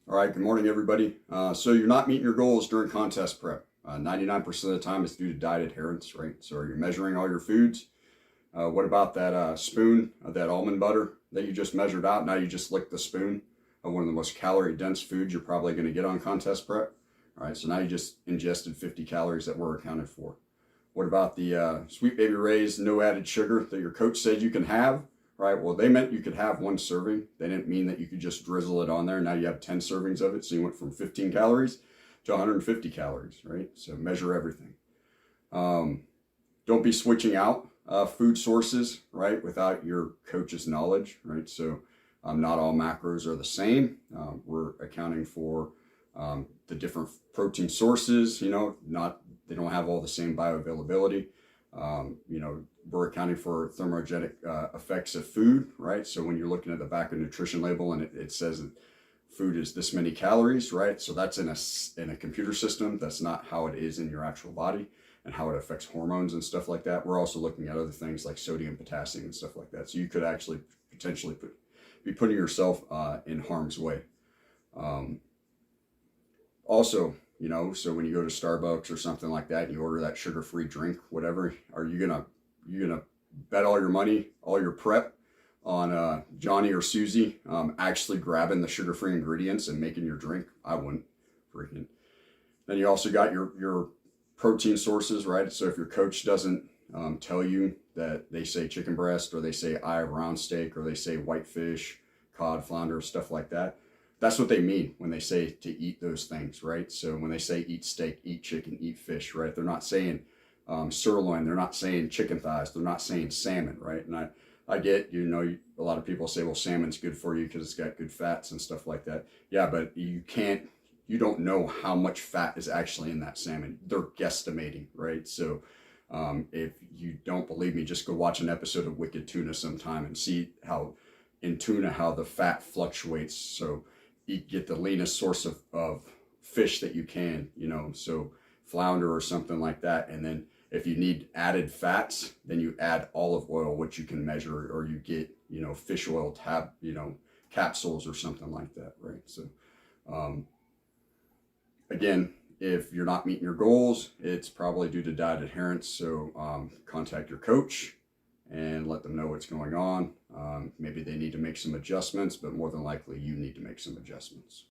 All right, good morning, everybody. So you're not meeting your goals during contest prep. 99% of the time it's due to diet adherence, right? So you're measuring all your foods. What about that spoon of that almond butter that you just measured out? Now you just lick the spoon of one of the most calorie dense foods you're probably going to get on contest prep. All right, so now you just ingested 50 calories that were accounted for. What about the Sweet Baby Ray's no added sugar that your coach said you can have? Right. Well, they meant you could have one serving. They didn't mean that you could just drizzle it on there. Now you have 10 servings of it. So you went from 15 calories to 150 calories, right? So measure everything. Don't be switching out food sources, right, without your coach's knowledge, right? So not all macros are the same. We're accounting for the different protein sources, they don't have all the same bioavailability. We're accounting for thermogenic effects of food, right? So when you're looking at the back of nutrition label and it says that food is this many calories, right? So that's in a computer system. That's not how it is in your actual body and how it affects hormones and stuff like that. We're also looking at other things like sodium, potassium, and stuff like that. So you could actually potentially be putting yourself in harm's way. Also, so when you go to Starbucks or something like that and you order that sugar-free drink, whatever, are you gonna bet all your money, all your prep on Johnny or Susie actually grabbing the sugar-free ingredients and making your drink? I wouldn't. Freaking. Then you also got your protein sources, right? So if your coach doesn't tell you that they say chicken breast or they say eye of round steak or they say whitefish, cod, flounder, stuff like that, that's what they mean when they say to eat those things, right? So when they say eat steak, eat chicken, eat fish, right? They're not saying sirloin, they're not saying chicken thighs, they're not saying salmon, right? And I get, a lot of people say, well, salmon's good for you because it's got good fats and stuff like that. Yeah, but you don't know how much fat is actually in that salmon. They're guesstimating, right? So if you don't believe me, just go watch an episode of Wicked Tuna sometime and see how in tuna, how the fat fluctuates. So you get the leanest source of fish that you can, so flounder or something like that. And then if you need added fats, then you add olive oil, which you can measure, or you get, fish oil capsules or something like that, right? So again, if you're not meeting your goals, it's probably due to diet adherence. So contact your coach and let them know what's going on. Maybe they need to make some adjustments, but more than likely you need to make some adjustments.